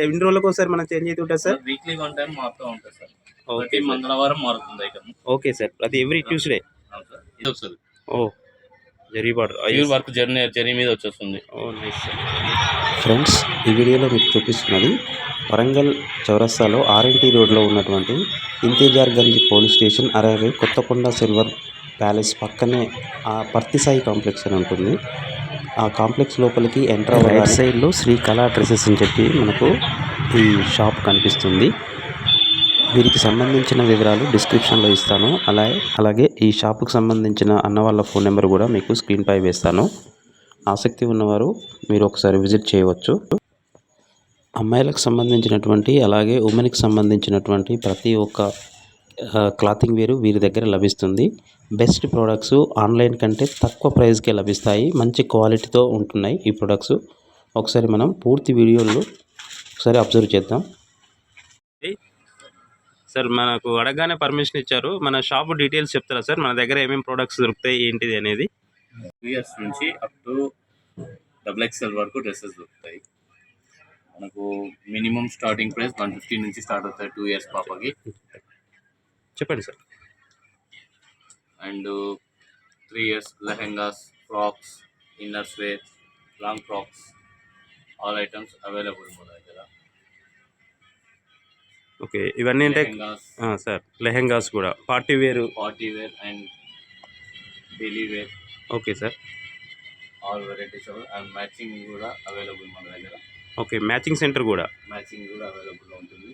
ఎన్ని రోజులకు ఒకసారి మనం చేంజ్ అవుతూ ఉంటుంది సార్? వీక్లీ వన్ టైం మారుతూ ఉంటుంది సార్. ఓకే ప్రతి మంగళవారం మారుతుంది ఐటమ్. ఓకే సార్, అది ఎవ్రీ ట్యూస్డే. ఇది వస్తుంది zari border pure work zari మీద వచ్చేస్తుంది. Nice sir. ఫ్రెండ్స్, ఈ వీడియోలో మీకు చూపిస్తున్నది వరంగల్ చౌరస్తాలో ఆర్ఎన్టీ రోడ్లో ఉన్నటువంటి ఇంతేజార్ గంజ్ పోలీస్ స్టేషన్, అలాగే కొత్తకొండ సిల్వర్ ప్యాలెస్ పక్కనే ఆ పర్తిసాయి కాంప్లెక్స్ అని ఉంటుంది. ఆ కాంప్లెక్స్ లోపలికి ఎంటర్ అవ్వ రైట్ సైడ్లో శ్రీ కళా డ్రెస్సెస్ అని చెప్పి మనకు ఈ షాప్ కనిపిస్తుంది. వీరికి సంబంధించిన వివరాలు డిస్క్రిప్షన్లో ఇస్తాను. అలాగే ఈ షాపుకు సంబంధించిన అన్న వాళ్ళ ఫోన్ నెంబర్ కూడా మీకు స్క్రీన్పై వేస్తాను. ఆసక్తి ఉన్నవారు మీరు ఒకసారి విజిట్ చేయవచ్చు. అమ్మాయిలకు సంబంధించినటువంటి అలాగే ఉమెన్కి సంబంధించినటువంటి ప్రతి ఒక్క క్లాతింగ్ వేరు వీరి దగ్గర లభిస్తుంది. బెస్ట్ ప్రోడక్ట్స్ ఆన్లైన్ కంటే తక్కువ ప్రైస్కే లభిస్తాయి. మంచి క్వాలిటీతో ఉంటున్నాయి ఈ ప్రొడక్ట్స్. ఒకసారి మనం పూర్తి వీడియోలో ఒకసారి అబ్జర్వ్ చేద్దాం. సార్, మనకు అడగగానే పర్మిషన్ ఇచ్చారు. మన షాప్ డీటెయిల్స్ చెప్తారా సార్? మన దగ్గర ఏమేమి ప్రోడక్ట్స్ దొరుకుతాయి ఏంటిది అనేది? 2 years నుంచి అప్ టు XXL వరకు డ్రెస్సెస్ దొరుకుతాయి. మనకు మినిమం స్టార్టింగ్ ప్రైస్ 150 నుంచి స్టార్ట్ అవుతాయి 2 years పాపకి. చెప్పండి sir. And 3 years lehengas, frocks, inners wear, long frocks, all items available మన దగ్గర. ఓకే, ఇవన్నీ అంటే సార్ లెహెంగాస్ కూడా party wear and daily wear. Okay sir, all varieties and matching కూడా అవైలబుల్ మన దగ్గర. ఓకే, మ్యాచింగ్ సెంటర్ కూడా అవైలబుల్ ఉంటుంది.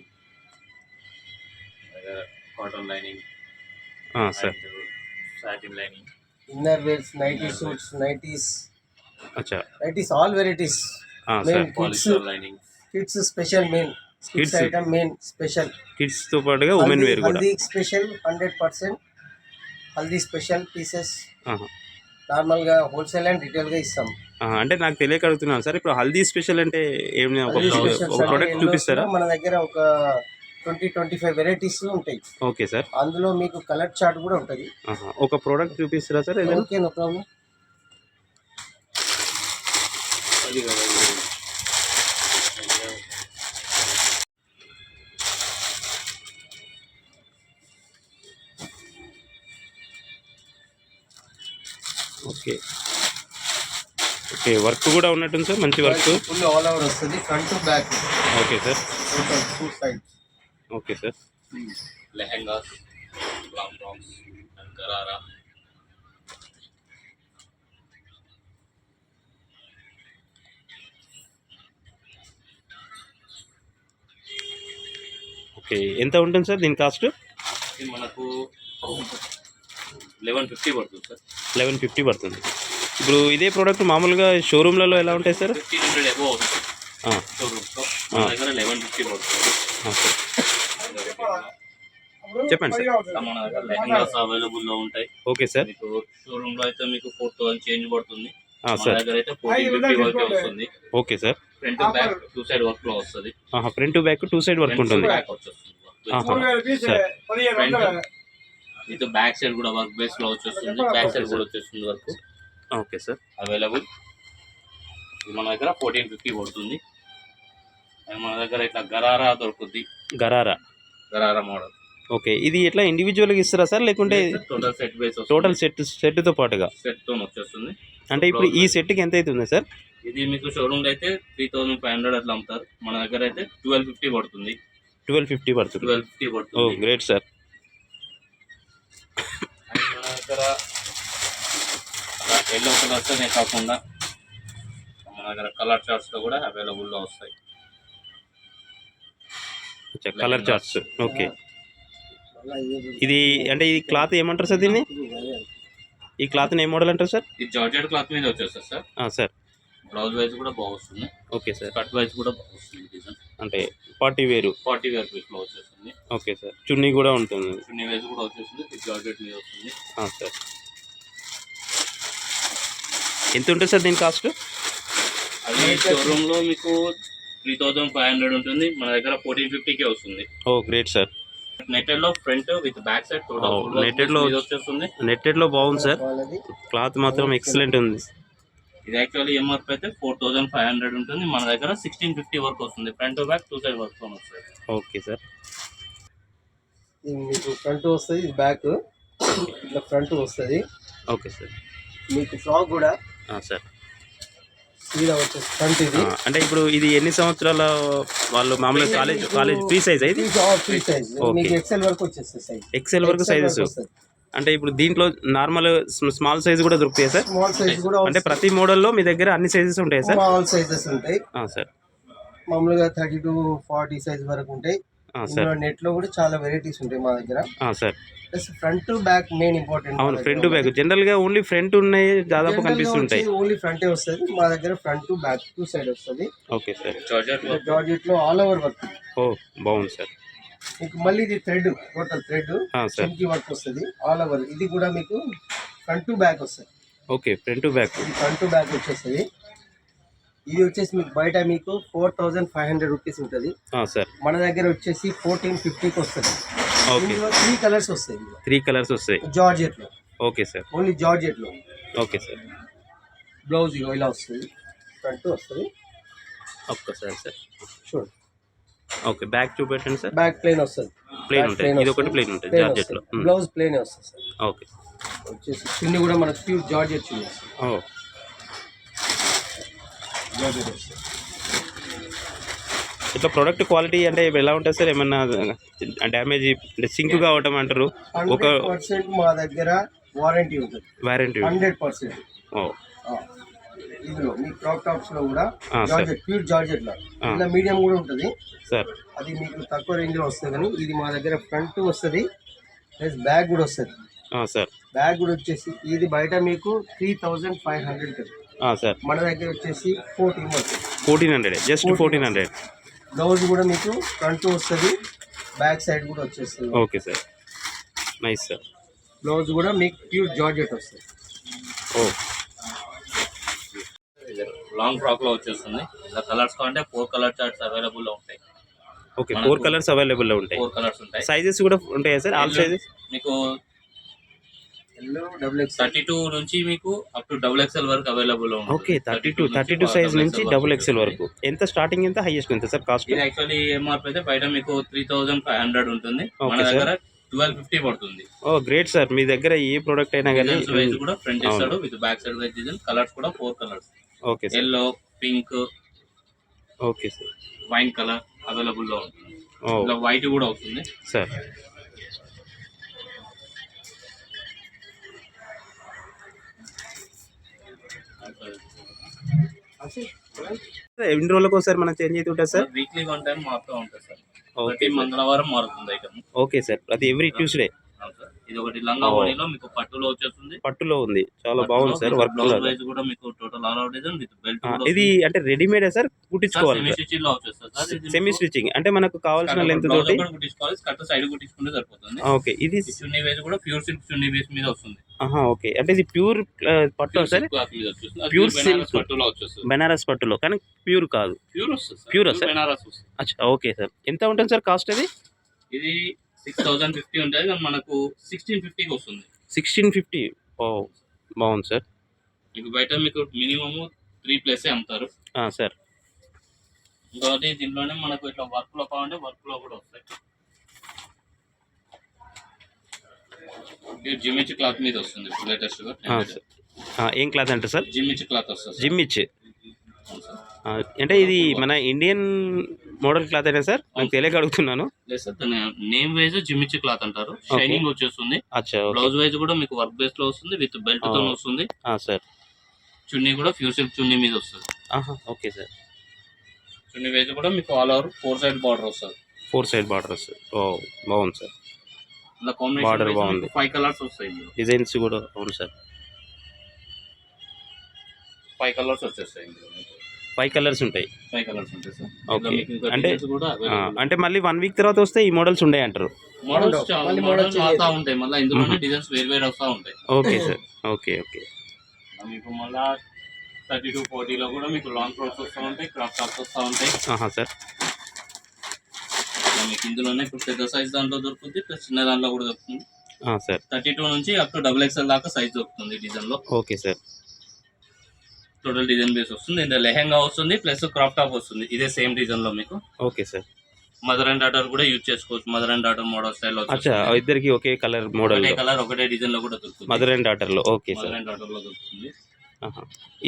Cotton lining sir, satin lining, inner wears, nighty suits, nighties, అచ్చా nighties all varieties. Sir, polyester lining, kids special main kids item main special. Kids తో పాటుగా women wear కూడా. Haldi special 100% haldi special pieces normal గా wholesale and retail గా ఇస్తాం. అంటే నాకు తెలియక అడుగుతున్నాను సార్, ఇప్పుడు హల్దీ స్పెషల్ అంటే ఏమి ఒక ప్రోడక్ట్ చూపిస్తారా? మన దగ్గర ఒక 20-25 వెరైటీస్ ఉంటాయి. ఓకే సార్, అందులో మీకు కలర్ చార్ట్ కూడా ఉంటుంది. ఒక ప్రోడక్ట్ చూపిస్తారా sir? Okay, no problem. Okay okay, work కూడా ఉన్నట్టుంది సార్, మంచి వర్క్. ఫుల్ ఆల్ ఓవర్ వస్తుంది, front to back. Okay sir, total 2 sides. Okay sir. Lehengas, long frocks and gharara. Okay, ఎంత ఉంటుంది సార్ దీని కాస్ట్? మనకు 1150 పడుతుంది సార్. 1150 పడుతుంది. ఇప్పుడు ఇదే ప్రోడక్ట్ మామూలుగా షోరూమ్లలో ఎలా ఉంటాయి సార్? 1500 అబోవ్ అవుతుంది షోరూమ్స్లో. మన దగ్గర 1150 పడుతుంది. చెప్పండి సార్. మన దగ్గర లెహెంగాస్ అవైలబుల్లో ఉంటాయి. Okay sir. మీకు షోరూమ్లో అయితే మీకు 4000 చేంజ్ పడుతుంది. మన సార్ దగ్గర అయితే 1450 వరకే వస్తుంది. Okay sir. Front to back 2 side work లో వస్తుంది. Front to back 2 side work ఉంటుంది. ఇది బ్యాక్ సైడ్ కూడా వర్క్ బేస్ లో వచ్చేస్తుంది, బ్యాక్ సైడ్ కూడా వచ్చేస్తుంది వర్క్. Okay sir, available. ఇది మన దగ్గర 1450 పడుతుంది. మన దగ్గర ఇట్లా గరారా దొరుకుతుంది. గరారా మోడల్. ఓకే, ఇది ఎట్లా ఇండివిజువల్గా ఇస్తారా సార్, లేకుంటే టోటల్ సెట్ బేస్? టోటల్ సెట్తో పాటుగా సెట్ తో వచ్చేస్తుంది. అంటే ఇప్పుడు ఈ సెట్కి ఎంత అవుతుంది సార్? ఇది మీకు షోరూమ్ అయితే 3500 అట్లా అమ్ముతారు. మన దగ్గర అయితే 1250 పడుతుంది. 1250 పడుతుంది. 1250 పడుతుంది. ఓ గ్రేట్ సార్. మన దగ్గర ఎల్లో కలర్స్ కాకుండా మన దగ్గర కలర్ చార్ట్స్ లో కూడా అవైలబుల్ లో వస్తాయి. Colour charts. ఓకే, ఇది అంటే ఈ క్లాత్ ఏమంటారు సార్ దీన్ని? ఈ క్లాత్ ఏ మోడల్ అంటారు సార్? ఇది జార్జెట్ క్లాత్ మీద వచ్చేస్తుంది సార్. సార్, బ్లౌజ్ వైజ్ కూడా బాగుంటుంది. Okay sir. కట్ వైజ్ కూడా బాగుంటుంది డిజైన్. అంటే పార్టీ వేర్ పీస్ లో వచ్చేస్తుంది. Okay sir. చున్నీ కూడా ఉంటుంది. చున్నీ వైజ్ కూడా వచ్చేస్తుంది. ఇది జార్జెట్ మీద వస్తుంది. సార్, ఎంత ఉంటుంది సార్ దీని కాస్ట్? అది షోరూమ్ లో మీకు 3500 ఉంటుంది. మన దగ్గర 1450కే వస్తుంది. ఓ గ్రేట్ సార్. నెట్టెడ్ లో front with back side netted లో వచ్చేస్తుంది. నెట్టెడ్ లో బాగుంది సార్, క్లాత్ మాత్రం ఎక్సలెంట్ ఉంది. ఇది యాక్చువల్లీ ఎంఆర్పి అయితే 4500 ఉంటుంది, మన దగ్గర 1650 వరకు వస్తుంది. Front to back 2 side work వస్తుంది. Okay sir. ఇది మీకు ఫ్రంట్ వస్తుంది, ఇది బ్యాక్, ఇట్లా ఫ్రంట్ వస్తుంది. Okay sir. మీకు ఫ్రాక్ కూడా సార్ సీదా వచ్చేసి ఫ్రంట్ ఇది. అంటే ఇప్పుడు ఇది ఎన్ని సంవత్సరాల వాళ్ళు మామూలుగా కాలేజ్ ఫ్రీ సైజ్ అయితే ఫ్రీ సైజ్ మీకు ఎక్సెల్ వరకు వచ్చేస్తుంది సైజ్. ఎక్సెల్ వరకు సైజెస్. అంటే ఇప్పుడు దీంట్లో నార్మల్ స్మాల్ సైజ్ కూడా దొరుకుతాయి సార్? స్మాల్ సైజ్ కూడా అంటే ప్రతి మోడల్లో మీ దగ్గర అన్ని సైజెస్ ఉంటాయి సార్? ఆల్ సైజెస్ ఉంటాయి సార్. మామూలుగా 30 to 40 సైజ్ వరకు ఉంటాయి. నెట్ లో కూడా చాలా వెరైటీస్ ఉంటాయి మా దగ్గర sir. Plus front to back main important. అవును, ఫ్రంట్ టు బ్యాక్ జనరల్ గా ఓన్లీ ఫ్రంట్ ఉన్నాయి దాదాపు కనిపిస్తుంటాయి. ఓన్లీ ఫ్రంటే వస్తుంది మా దగ్గర, ఫ్రంట్ టు బ్యాక్ 2 సైడ్ వస్తుంది. Okay sir. జార్జెట్ లో ఆల్ ఓవర్ వర్క్. ఓ బాగుంది సార్. మీకు మళ్ళీ ఇది థ్రెడ్, టోటల్ థ్రెడ్ చెంకి వర్క్ వస్తుంది ఆల్ ఓవర్. ఇది కూడా మీకు ఫ్రంట్ టు బ్యాక్ వస్తుంది. Okay, front to back. ఇది ఫ్రంట్ టు బ్యాక్ వచ్చేస్తుంది. ఇది వచ్చేసి మీకు బయట మీకు 4500 రూపీస్ ఉంటుంది సార్. మన దగ్గర వచ్చేసి 1450కి వస్తుంది. ఓకే. 3 కలర్స్ వస్తాయి. 3 కలర్స్ వస్తాయి జార్జెట్ లో. Okay sir. ఓన్లీ జార్జెట్ లో. Okay sir. బ్లౌజ్ ఇలా వస్తుంది, ఫ్రంట్ వస్తుంది. ఒక్కసారి సార్ చూడండి. ఓకే, బ్యాక్ చూపెట్టండి సార్. బ్యాక్ ప్లేన్ వస్తుంది, ప్లేన్ ఉంటుంది. ఇది ఒకటి ప్లేన్ ఉంటుంది జార్జెట్ లో. బ్లౌజ్ ప్లేన్ వస్తుంది సార్. ఓకే. వచ్చేసి చున్నీ కూడా మనకు ప్యూర్ జార్జెట్ చున్నీ వస్తుంది. జార్జెట్ వస్తుంది. ఇట్లా ప్రొడక్ట్ క్వాలిటీ అంటే ఎలా ఉంటుంది సార్? ఏమన్నా డ్యామేజ్ అంటే సింక్ కావటం అంటారు? 100% మా దగ్గర వారంటీ ఉంటుంది. వారంటీ 100%. ఇందులో మీ క్రాప్ టాప్స్ లో కూడా జార్జెట్, ప్యూర్ జార్జెట్ లో ఇలా మీడియం కూడా ఉంటుంది సార్. అది మీకు తక్కువ రేంజ్ లో వస్తుంది. కానీ ఇది మా దగ్గర ఫ్రంట్ వస్తుంది ప్లస్ బ్యాగ్ కూడా వస్తుంది సార్. బ్యాగ్ కూడా వచ్చేసి ఇది బయట మీకు 3500 సార్. మన దగ్గర వచ్చేసి 1400, జస్ట్ 1400. బ్లౌజ్ కూడా మీకు ఫ్రంట్ వస్తుంది, బ్యాక్ సైడ్ కూడా వచ్చేస్తుంది. Okay sir, nice sir. Blouse కూడా మీకు ప్యూర్ జార్జెట్ వస్తుంది. లాంగ్ ఫ్రాక్ లో వచ్చేస్తుంది. ఇలా కలర్స్ కావాలంటే 4 కలర్ చార్ట్స్ అవైలబుల్ లో ఉంటాయి. ఓకే, 4 కలర్స్ అవైలబుల్ లో ఉంటాయి. 4 కలర్స్ ఉంటాయి. సైజెస్ కూడా ఉంటాయా సార్? ఆల్ సైజెస్ మీకు ఎల్లో XXL 32 నుంచి మీకు అప్ టు XXL వరకు అవైలబుల్ లో ఉంటుంది. ఓకే, 32 సైజ్ నుంచి XXL వరకు. ఎంత స్టార్టింగ్, ఎంత హైయెస్ట్ ఎంత సార్ కాస్ట్? ఇది యాక్చువల్లీ ఎంఆర్పి అయితే బయట మీకు 3500 ఉంటుంది, మన దగ్గర 1250 పడుతుంది. Great sir. మీ దగ్గర ఏ ప్రోడక్ట్ అయినా కానీ వైజ్ కూడా ఫ్రంట్ ఇస్తాడు with back side wise design. Colours కూడా 4 colours. Okay sir. Yellow, pink, okay sir, wine colour available లో ఉంటుంది. ఇలా వైట్ కూడా అవుతుంది సార్. ఎన్ని రోజులకు ఒకసారి మనం చేంజ్ అయితే ఉంటుంది సార్? వీక్లీ 1 టైం మారుతూ ఉంటుంది సార్. ప్రతి మంగళవారం మారుతుంది ఐటమ్. ఓకే సార్, అది ఎవ్రీ ట్యూస్డే. ఇది ఒకటి లంగా ఓణిలో మీకు పట్టులో వచ్చేస్తుంది. పట్టులో ఉంది, చాలా బాగుంది సార్. వర్క్ వైజ్ కూడా మీకు total all out design with belt. ఇది అంటే రెడీమేడ్ సార్, కుట్టించుకోవాలి? సెమీ స్టిచింగ్ లో వచ్చేస్తుంది సార్. సెమీ స్టిచింగ్ అంటే మనకు కావాల్సిన లెంత్ తోటి కుట్టించుకోవాలి. కట్ సైడ్ కుట్టించుకుంటే సరిపోతుంది. ఓకే. ఇది చున్నీ వైజ్ కూడా ప్యూర్ సిల్క్ చున్నీ బేస్ మీద వస్తుంది. ఓకే, అంటే ఇది ప్యూర్ పట్టు సార్? ప్యూర్ సిల్క్ పట్టులో వచ్చేస్తుంది, బెనారస్ పట్టులో, కానీ ప్యూర్ కాదు. ప్యూర్ వస్తుంది, ప్యూర్ సార్. బెనారస్ వస్తుంది. అచ్చా, ఓకే సార్. ఎంత ఉంటుంది సార్ కాస్ట్? అది ఇది 6050 ఉంటుంది, కానీ మనకు 1650కి వస్తుంది. 1650. బాగుంది సార్. మీకు బయట మీకు మినిమమ్ 3+ అమ్ముతారు సార్. ఇంకోటి దీంట్లోనే మనకు ఇట్లా వర్క్ లో కావాలంటే వర్క్ లో కూడా వస్తాయి. జిమ్మిచ్ క్లాత్ మీద వస్తుంది లేటెస్ట్ గా. ఏం క్లాత్ అంటే సార్? జిమ్మిచ్ క్లాత్ వస్తుంది. జిమ్మిచ్ అంటే ఇది మన ఇండియన్ మోడల్ క్లాత్ అయినా సార్? నాకు తెలియక అడుగుతున్నాను. లేదు సార్, నేమ్ వైజ్ జిమ్మిచ్ క్లాత్ అంటారు. షైనింగ్ వచ్చేస్తుంది. బ్లౌజ్ వైజ్ కూడా మీకు వర్క్ బేస్ లో వస్తుంది, విత్ బెల్ట్ తో వస్తుంది సార్. చున్నీ కూడా ప్యూర్ సిల్క్ చున్నీ మీద వస్తుంది. Okay sir. చున్నీ వైజ్ కూడా మీకు ఆల్ ఓవర్ 4 సైడ్ బార్డర్ వస్తుంది. 4 సైడ్ బార్డర్ వస్తుంది. బాగుంది సార్. ఇలా కాంబినేషన్ బాగుంది. 5 కలర్స్ వస్తాయి. డిజైన్స్ కూడా అవును సార్. 5 కలర్స్ వచ్చేస్తాయి. 5 కలర్స్ ఉంటాయి. 5 కలర్స్ ఉంటాయి సార్. ఓకే, అంటే మళ్ళీ 1 వీక్ తర్వాత వస్తే ఈ మోడల్స్ ఉండే అంటారు? మోడల్స్ మారుతా ఉంటాయి, మళ్ళీ ఇందులోనే డిజైన్స్ వేరు వేరు వస్తూ ఉంటాయి. Okay sir. ఓకే. మీకు మళ్ళీ 32, 40లో కూడా మీకు లాంగ్ ఫ్రాక్స్ వస్తూ ఉంటాయి, క్రాప్ టాప్స్ వస్తూ ఉంటాయి సార్. మీకు ఇందులోనే ఇప్పుడు పెద్ద సైజ్ దాంట్లో దొరుకుతుంది, ప్లస్ చిన్న దాంట్లో కూడా దొరుకుతుంది సార్. 32 నుంచి అప్ టు XXL దాకా సైజ్ దొరుకుతుంది డిజైన్ లో. Okay sir. Total design base వస్తుంది. ఇందులో లెహెంగా వస్తుంది ప్లస్ క్రాప్ టాప్ వస్తుంది. ఇదే సేమ్ డిజైన్ లో మీకు okay sir. Mother and daughter కూడా యూజ్ చేసుకోవచ్చు. Mother and daughter model style అచ్చా, ఇద్దరికి ఒకే కలర్ మోడల్, ఒకటే కలర్ ఒకటే డిజైన్ లో కూడా దొరుకుతుంది. మదర్ అండ్ డాటర్ లో. Okay sir. Mother and daughter లో దొరుకుతుంది.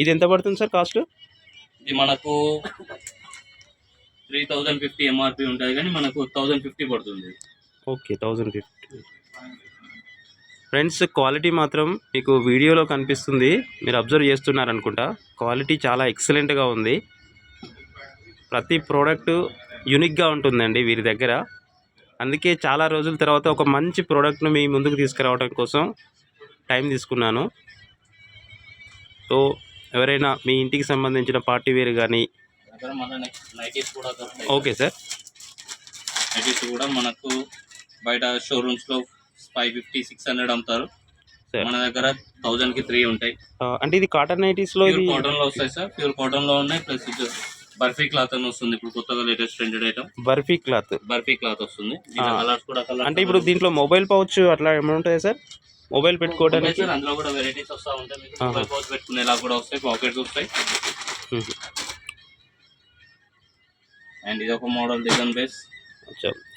ఇది ఎంత పడుతుంది సార్ కాస్ట్? ఇది మనకు 3050 ఎంఆర్పి ఉంటుంది కానీ మనకు 1050 పడుతుంది. ఓకే, 1050. ఫ్రెండ్స్, క్వాలిటీ మాత్రం మీకు వీడియోలో కనిపిస్తుంది, మీరు అబ్జర్వ్ చేస్తున్నారు అనుకుంటా. క్వాలిటీ చాలా ఎక్సలెంట్గా ఉంది. ప్రతి ప్రోడక్ట్ యూనిక్గా ఉంటుందండి వీరి దగ్గర. అందుకే చాలా రోజుల తర్వాత ఒక మంచి ప్రోడక్ట్ను మీ ముందుకు తీసుకురావడం కోసం టైం తీసుకున్నాను. సో ఎవరైనా మీ ఇంటికి సంబంధించిన పార్టీ వేర్ కానీ. Okay sir. నైటీస్ కూడా మనకు బయట షోరూమ్స్లో 550-600 అమ్ముతారు. మన దగ్గర 1000కి 3 ఉంటాయి. అంటే ఇది కాటన్ నైటీస్లో కాటన్ లో వస్తాయి సార్. ప్యూర్ కాటన్ లో ఉన్నాయి. ప్లస్ బర్ఫీ క్లాత్ అని వస్తుంది ఇప్పుడు కొత్తగా latest trended item. Barfi cloth వస్తుంది. కలర్స్ కూడా అంటే ఇప్పుడు దీంట్లో మొబైల్ పౌచ్ అట్లా ఏమైనా ఉంటాయి సార్? మొబైల్ పెట్టుకోవడానికి అందులో కూడా వెరైటీస్ వస్తూ ఉంటాయి. మొబైల్ పౌచ్ పెట్టుకునేలా కూడా వస్తాయి. పాకెట్స్ వస్తాయి. అండ్ ఇది ఒక మోడల్ డిజైన్ బేస్.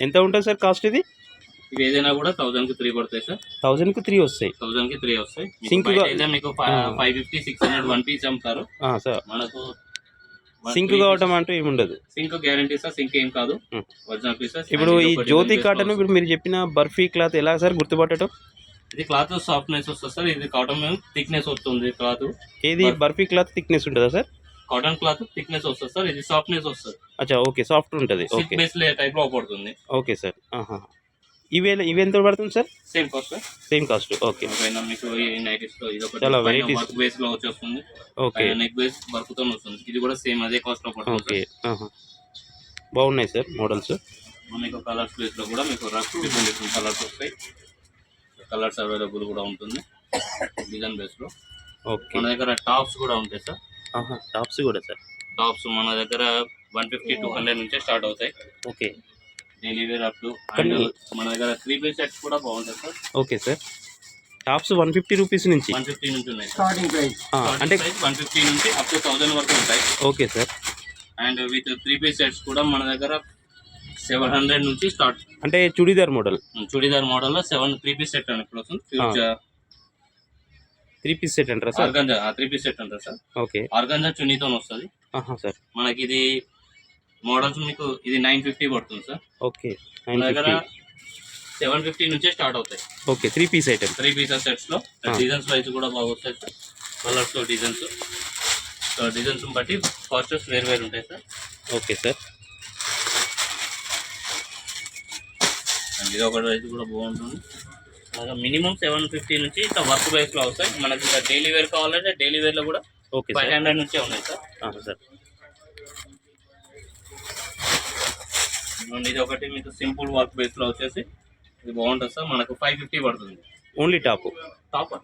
ఎంత ఉంటుంది సార్ కాస్ట్? ఇది ఏదైనా కూడా 1000కి 3 పడతాయి సార్. 1000కి 3 వస్తాయి. 1000కి 3 వస్తాయి. సింక్ మీకు 550-600 1 పీస్ అమ్ముతారు సార్. మనకు సింక్ కావటం అంటూ ఏముండదు. Sync guarantee sir. సింక్ ఏం కాదు, ఒరిజినల్ పీసెస్. ఇప్పుడు ఈ జ్యోతి కాటన్ ఇప్పుడు మీరు చెప్పిన బర్ఫీ క్లాత్ ఎలా సార్ గుర్తుపట్టడం? ఇది క్లాత్ సాఫ్ట్నెస్ వస్తుంది సార్. ఇది కాటన్ థిక్నెస్ వస్తుంది క్లాత్. ఏది బర్ఫీ క్లాత్ థిక్నెస్ ఉంటుందా సార్? కాటన్ క్లాత్ థిక్నెస్ వస్తుంది సార్. ఇది సాఫ్ట్నెస్ వస్తుంది. అచ్చా, ఓకే, సాఫ్ట్ ఉంటుంది. ఓకే, బేస్ టైప్ లో పడుతుంది. Okay sir. ఇవి ఎంత పడుతుంది sir? Same cost. Same cost. Okay. మీకు ఈ నైటీస్ లో ఇది చాలా ఒకటి వెరైటీస్ వర్క్ బేస్ లో వచ్చేస్తుంది. ఓకే, నెక్ బేస్ వర్క్ తో వస్తుంది. ఇది కూడా సేమ్ అదే కాస్ట్ లో పడుతుంది. ఓకే, బాగున్నాయి సార్ మోడల్స్. మీకు కలర్స్ బేస్ లో కూడా మీకు డిఫరెంట్ కలర్స్ వస్తాయి. కలర్స్ అవైలబుల్ కూడా ఉంటుంది డిజైన్ బేస్ లో. ఓకే, మన దగ్గర టాప్స్ కూడా ఉంటాయి సార్. టాప్స్ కూడా సార్. టాప్స్ మన దగ్గర 150-200 నుంచే స్టార్ట్ అవుతాయి. Okay, daily wear up to. మన దగ్గర 3 పీస్ సెట్స్ కూడా బాగుంటాయి sir. Okay sir. Tops 150 rupees నుంచి 150 నుంచి ఉన్నాయి స్టార్టింగ్ ప్రైస్. అంటే 150 నుంచి అప్ టు 1000 వరకు ఉంటాయి. Okay sir. And with 3 piece sets కూడా మన దగ్గర 700 నుంచి స్టార్ట్. అంటే చుడిదార్ మోడల్. చుడిదార్ మోడల్ లో 3 పీస్ సెట్ అని ఇప్పుడు వస్తుంది. 3 పీస్ సెట్ అంటారా సార్? ఆర్గంజా 3 పీస్ సెట్ అంటారు సార్. ఓకే, ఆర్గంజా చున్నీతో వస్తుంది సార్. మనకి ఇది మోడల్స్ మీకు ఇది 950 పడుతుంది సార్. ఓకే, మన దగ్గర 750 నుంచే స్టార్ట్ అవుతాయి. Okay, 3 piece item. 3 piece sets లో డిజైన్స్ వైజ్ కూడా బాగా వస్తాయి సార్. కలర్స్ లో డిజైన్స్ బట్టి కాస్ట్స్ వేరు ఉంటాయి సార్. Okay sir. అండ్ ఇది ఒక రైస్ కూడా బాగుంటుంది. మనకు మినిమం 750 నుంచి ఇట్లా వర్క్ బేస్ లో వస్తాయి. మనకి ఇంకా డైలీ వేర్ కావాలంటే డైలీ వేర్ లో కూడా 500 నుంచే ఉన్నాయి సార్. సార్, ఇది ఒకటి మీకు సింపుల్ వర్క్ బేస్ లో వచ్చేసి ఇది బాగుంటుంది సార్. మనకు 550 పడుతుంది. Only top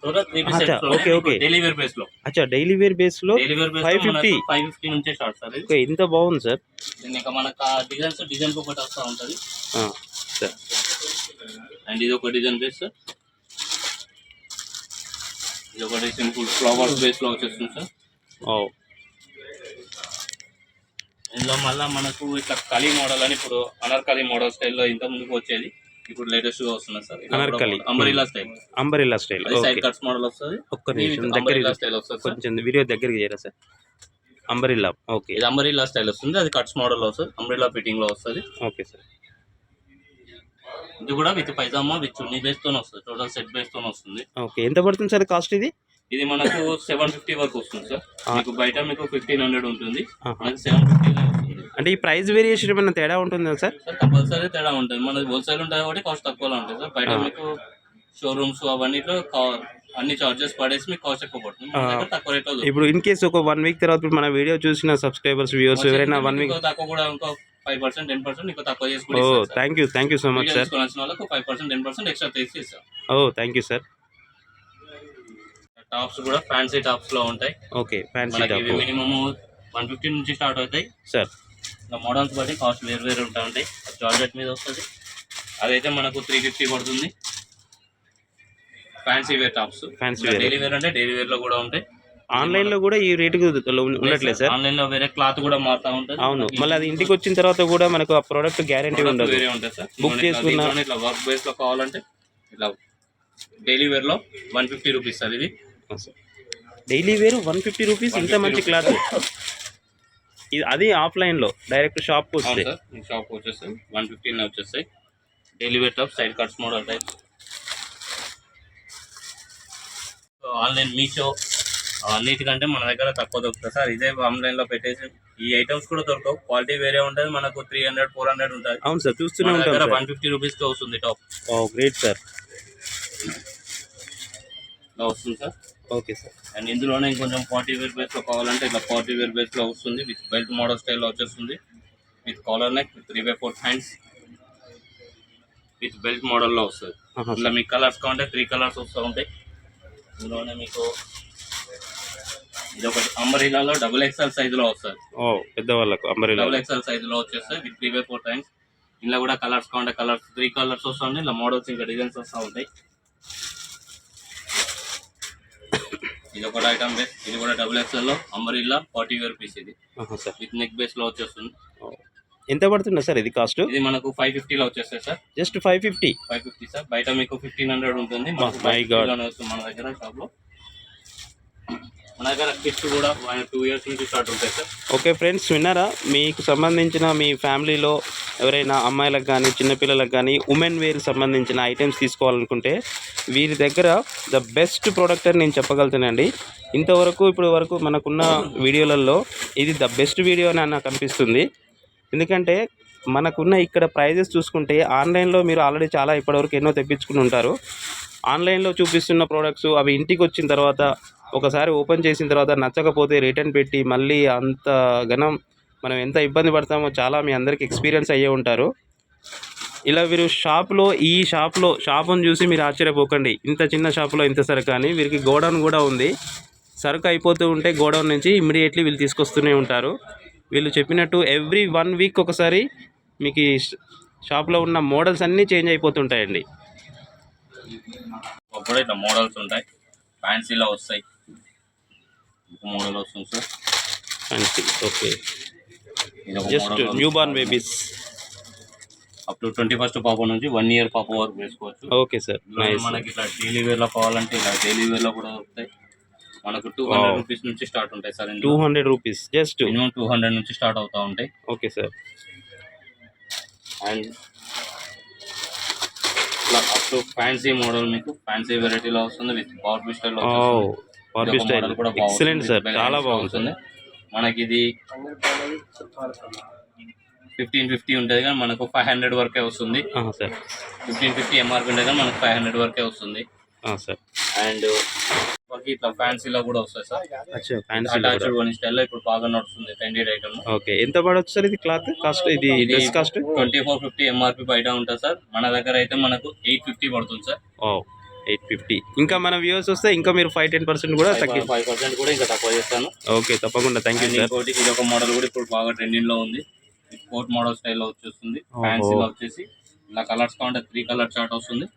total 3 piece sets లో. ఓకే, డైలీ వేర్ బేస్ లో. అచ్చా, డైలీ వేర్ బేస్ లో 550 నుంచే స్టార్ట్ సార్. ఓకే, ఇంత బాగుంది సార్. ఇంకా మనకు డిజైన్ ఒకటి వస్తూ ఉంటుంది సార్. అండ్ ఇది ఒక డిజైన్ బేస్ సార్. ఇది ఒకటి సింపుల్ ఫ్లవర్స్ బేస్ లో వచ్చేస్తుంది సార్. ఇందులో మళ్ళీ మనకు ఇట్లా కలీ మోడల్ అని ఇప్పుడు అనార్కలి మోడల్ స్టైల్లో ఇంత ముందుకు వచ్చేది. ఇప్పుడు లేటెస్ట్ గా వస్తుంది sir. Anarkali umbrella style. Side cuts model వస్తుంది. ఒక్క నిమిషం దగ్గర స్టైల్ వస్తుంది. కొంచెం వీడియో దగ్గరికి చేయరా సార్? అంబ్రెల్లా. ఓకే, ఇది అంబ్రెల్లా స్టైల్ వస్తుంది. అది కట్స్ మోడల్ వస్తుంది. అంబ్రెల్లా ఫిట్టింగ్ లో వస్తుంది. Okay sir. ఇది కూడా with pyjama with chunni base తో వస్తుంది. టోటల్ సెట్ బేస్ తో వస్తుంది. ఓకే, ఎంత పడుతుంది సార్ కాస్ట్? ఇది మనకు 750 వరకు వస్తుంది సార్. మీకు బయట మీకు 1500 ఉంటుంది. మనకి 750 వస్తుంది. అంటే ఈ ప్రైస్ వేరియేషన్ ఏమైనా తేడా ఉంటుందా సార్? కంపల్సరీ తేడా ఉంటుంది. మనది హోల్సేల్ ఉంటుంది కాబట్టి కాస్ట్ తక్కువలో ఉంటుంది సార్. బయట మీకు షోరూమ్స్ అవన్నీలో అన్ని చార్జెస్ పడేసి మీకు కాస్ట్ ఎక్కువ పడుతుంది. తక్కువ రేట్ లో. ఇప్పుడు ఇన్ కేసు ఒక 1 వీక్ తర్వాత మన వీడియో చూసిన సబ్స్క్రైబర్స్ వ్యూవర్స్ ఎవరైనా 1 వీక్ తక్కువ కూడా ఇంకో 5% 10% ఇంకా తక్కువ చేసుకుంటే thank you so much sir. వాళ్ళకు 5% 10% ఎక్స్ట్రా తీసి ఇస్తాం. Thank you sir. టాప్స్ కూడా ఫ్యాన్సీ టాప్స్ లో ఉంటాయి. ఓకే, ఫ్యాన్సీ టాప్ మినిమం 150 నుంచి స్టార్ట్ అవుతాయి సార్. మోడల్స్ బట్టి కాస్ట్ వేరు ఉంటాయి. జార్జెట్ మీద వస్తుంది. అదైతే మనకు 350 పడుతుంది. Fancy wear tops. Daily wear అంటే డైలీ వేర్ లో కూడా ఉంటాయి. ఆన్లైన్లో కూడా ఈ రేటుకు ఉండట్లేదు సార్. ఆన్లైన్ లో వేరే క్లాత్ కూడా మారుతా ఉంటుంది. అవును, మళ్ళీ అది ఇంటికి వచ్చిన తర్వాత కూడా మనకు ఆ ప్రోడక్ట్ గ్యారంటీ ఉండదు. వేరే ఉంటుంది సార్. బుక్ చేసుకున్న ఇట్లా వర్క్ బేస్ లో కావాలంటే ఇట్లా డైలీ వేర్ లో 150 రూపీస్ సార్. ఇది డైలీ వేర్ 150 రూపీస్. ఇంత మంచి క్లాత్ ఇది. అది ఆఫ్లైన్లో డైరెక్ట్ షాప్కి వస్తే షాప్ వచ్చేస్తాయి 115 వచ్చేస్తాయి. Daily wear top side cuts model type. Online Meesho అన్నిటికంటే మన దగ్గర తక్కువ దొరుకుతుంది సార్. ఇదే ఆన్లైన్ లో పెట్టేసి ఈ ఐటమ్స్ కూడా దొరకవు. క్వాలిటీ వేరే ఉంటుంది. మనకు 300-400 ఉంటుంది. అవును సార్, చూస్తూనే మన దగ్గర ఉంటాం. 150 రూపీస్ కి వస్తుంది టాప్. Great sir. ఇలా వస్తుంది సార్. Okay sir. అండ్ ఇందులోనే ఇంకొంచెం పార్టీ వేర్ బేస్ లో కావాలంటే ఇట్లా పార్టీ వేర్ బేస్ లో వస్తుంది. విత్ బెల్ట్ మోడల్ స్టైల్లో వచ్చేస్తుంది. With collar neck with 3x4 hands with belt మోడల్లో వస్తుంది. ఇలా మీకు కలర్స్ కావాలంటే 3 కలర్స్ వస్తూ ఉంటాయి. ఇందులోనే మీకు ఇది ఒకటి అంబరిలాలో XXL సైజులో వస్తుంది. పెద్దవాళ్ళకు అంబరిలా XXL సైజులో వచ్చేస్తాయి విత్ 3x4 హ్యాండ్స్. ఇలా కూడా కలర్స్ కావాలంటే కలర్స్ 3 కలర్స్ వస్తుంది. ఇలా మోడల్స్ ఇంకా డిజైన్స్ వస్తూ ఉంటాయి. ఇది ఒకటి ఐటమ్ బేస్. ఇది కూడా XXL లో అంబరిల్లా పార్టీ వేర్ పీస్. ఇది విత్ నెక్ బేస్ లో వచ్చేస్తుంది. ఎంత పడుతుందా సార్ ఇది కాస్ట్? ఇది మనకు 550 లో వచ్చేస్తాయి సార్. Just 550 sir. బయట మీకు 1500 ఉంటుంది. మన దగ్గర షాప్ లో మన దగ్గర కిట్స్ కూడా 2 ఇయర్స్ నుంచి స్టార్ట్ ఉంటాయి సార్. ఓకే ఫ్రెండ్స్, విన్నారా? మీకు సంబంధించిన మీ ఫ్యామిలీలో ఎవరైనా అమ్మాయిలకు కానీ చిన్నపిల్లలకు కానీ ఉమెన్ వేర్ సంబంధించిన ఐటమ్స్ తీసుకోవాలనుకుంటే వీరి దగ్గర ద బెస్ట్ ప్రోడక్ట్ అని నేను చెప్పగలుగుతానండి. ఇంతవరకు ఇప్పుడు వరకు మనకున్న వీడియోలలో ఇది ద బెస్ట్ వీడియో అని నాకు అనిపిస్తుంది. ఎందుకంటే మనకున్న ఇక్కడ ప్రైజెస్ చూసుకుంటే ఆన్లైన్లో మీరు ఆల్రెడీ చాలా ఇప్పటివరకు ఎన్నో తెప్పించుకుని ఉంటారు. ఆన్లైన్లో చూపిస్తున్న ప్రోడక్ట్స్ అవి ఇంటికి వచ్చిన తర్వాత ఒకసారి ఓపెన్ చేసిన తర్వాత నచ్చకపోతే రిటర్న్ పెట్టి మళ్ళీ అంత ఘనం మనం ఎంత ఇబ్బంది పడతామో చాలా మీ అందరికీ ఎక్స్పీరియన్స్ అయ్యే ఉంటారు. ఇలా వీరు ఈ షాపును చూసి మీరు ఆశ్చర్యపోకండి. ఇంత చిన్న షాపులో ఇంత సరుకు అని. వీరికి గోడౌన్ కూడా ఉంది. సరుకు అయిపోతూ ఉంటే గోడౌన్ నుంచి ఇమ్మీడియట్లీ వీళ్ళు తీసుకొస్తూనే ఉంటారు. వీళ్ళు చెప్పినట్టు ఎవ్రీ 1 వీక్ ఒకసారి మీకు షాప్లో ఉన్న మోడల్స్ అన్నీ చేంజ్ అయిపోతుంటాయండి. అప్పుడు ఇట్లా మోడల్స్ ఉంటాయి. ఫ్యాన్సీలో వస్తాయి. మోడల్ వస్తుంది sir. Fancy. Okay. Just new born babies up to 21st పాప నుంచి 1 year పాప వరకు వేసుకోవచ్చు. Okay sir. మనకి ఇట్లా డైలీ వేర్ లో కావాలంటే ఇలా డైలీ వేర్ లో కూడా దొరుకుతాయి. మనకు 200 రూపీస్ నుంచి స్టార్ట్ ఉంటాయి సార్. 200 రూపీస్ జస్ట్ మినిమం 200 నుంచి స్టార్ట్ అవుతూ ఉంటాయి. Okay sir. అండ్ ఇట్లా అప్ టు ఫ్యాన్సీ మోడల్ మీకు ఫ్యాన్సీ వెరైటీలో వస్తుంది. విత్ బార్బీ స్టైల్ కూడా ఎక్సలెంట్ సార్, చాలా బాగుంటుంది. మనకి ఇది 1550 ఉంటుంది కానీ మనకు 500 వరకే వస్తుంది సార్. 1550 ఎంఆర్పీ ఉంటుంది కానీ మనకు 500 వరకే వస్తుంది సార్. అండ్ ఇట్లా ఫ్యాన్సీలో కూడా వస్తాయి సార్. అటాచ్డ్ వన్ స్టైల్లో ఇప్పుడు బాగా నడుస్తుంది ట్రెండెడ్ ఐటమ్. ఓకే. ఎంత పడవచ్చు సార్ ఇది క్లాత్ కాస్ట్? ఇది డ్రెస్ కాస్ట్ 2450 ఎంఆర్పీ బయట ఉంటుంది సార్. మన దగ్గర అయితే మనకు 850 పడుతుంది సార్. 850. ఇంకా మన వ్యూవర్స్ వస్తే ఇంకా మీరు 5-10% కూడా 5% కూడా ఇంకా తక్కువ చేస్తాను. ఓకే, తప్పకుండా. Thank you sir. ఇంకోటి ఇది ఒక మోడల్ కూడా ఇప్పుడు బాగా ట్రెండింగ్ లో ఉంది. కోట్ మోడల్ స్టైల్లో వచ్చేస్తుంది. ఫ్యాన్సీలో వచ్చేసి ఇలా కలర్స్ కావాలంటే 3 కలర్ చార్ట్ వస్తుంది.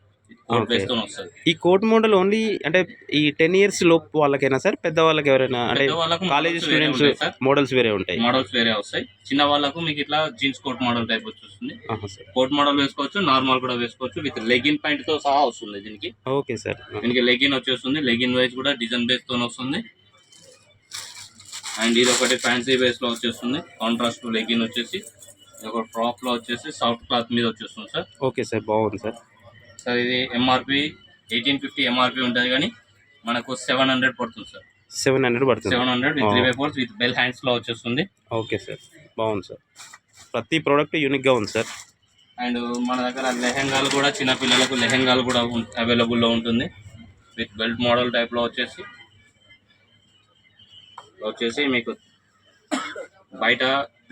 ఈ కోట్ మోడల్ ఓన్లీ అంటే ఈ 10 years లోపు వాళ్ళకైనా సార్? పెద్ద వాళ్ళకి ఎవరైనా అంటే కాలేజ్ స్టూడెంట్స్ మోడల్స్ వేరే ఉంటాయి? మోడల్స్ వేరే వస్తాయి. చిన్న వాళ్ళకు మీకు ఇట్లా జీన్స్ కోట్ మోడల్ టైప్ వచ్చేస్తుంది. కోట్ మోడల్ వేసుకోవచ్చు, నార్మల్ కూడా వేసుకోవచ్చు. విత్ లెగిన్ ప్యాంట్ తో సహా వస్తుంది దీనికి. Okay sir. దీనికి లెగిన్ వచ్చేస్తుంది. లెగిన్ వైజ్ కూడా డిజైన్ బేస్ తో వస్తుంది. అండ్ ఇది ఒకటి ఫ్యాన్సీ బేస్ లో వచ్చేస్తుంది. కాంట్రాస్ట్ లెగిన్ వచ్చేసి ఒక ఫ్రాక్ లో వచ్చేసి సాఫ్ట్ క్లాత్ మీద వచ్చేస్తుంది సార్. ఓకే సార్, బాగుంది సార్. సార్ ఇది ఎంఆర్పి 1850 ఎంఆర్పి ఉంటుంది కానీ మనకు 700 పడుతుంది సార్. 700 పడుతుంది. 700 with 3x4 with bell hands లో వచ్చేస్తుంది. ఓకే సార్, బాగుంది సార్. ప్రతి ప్రోడక్ట్ యూనిక్ గా ఉంది సార్. అండ్ మన దగ్గర లెహెంగాలు కూడా చిన్న పిల్లలకు లెహెంగాలు కూడా అవైలబుల్లో ఉంటుంది. విత్ బెల్ట్ మోడల్ టైప్ లో వచ్చేసి మీకు బయట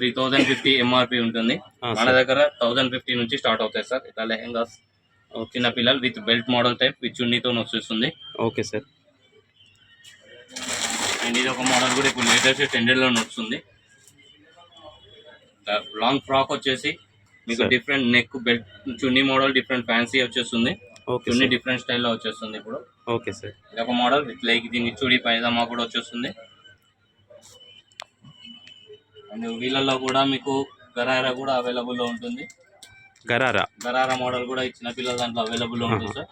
3050 ఎంఆర్పి ఉంటుంది. మన దగ్గర 1050 నుంచి స్టార్ట్ అవుతాయి సార్. ఇట్లా లెహెంగాస్ చిన్న పిల్లలు with belt model type with చున్నీతో వచ్చేస్తుంది. Okay sir. అండ్ ఇది ఒక మోడల్ కూడా ఇప్పుడు లేటెస్ట్ ట్రెండెడ్ లో నడుస్తుంది. లాంగ్ ఫ్రాక్ వచ్చేసి మీకు డిఫరెంట్ నెక్ బెల్ట్ చున్నీ మోడల్ డిఫరెంట్ ఫ్యాన్సీ వచ్చేస్తుంది. ఓకే చున్నీ సార్. డిఫరెంట్ స్టైల్లో వచ్చేస్తుంది ఇప్పుడు. Okay sir. ఇది ఒక మోడల్ విత్ లైక్ దీనికి చూడి పైజామా కూడా వచ్చేస్తుంది. అండ్ వీళ్ళల్లో కూడా మీకు గరారా కూడా అవైలబుల్లో ఉంటుంది. గరారా మోడల్ కూడా ఈ చిన్న పిల్లల దాంట్లో అవైలబుల్లో ఉంటుంది సార్.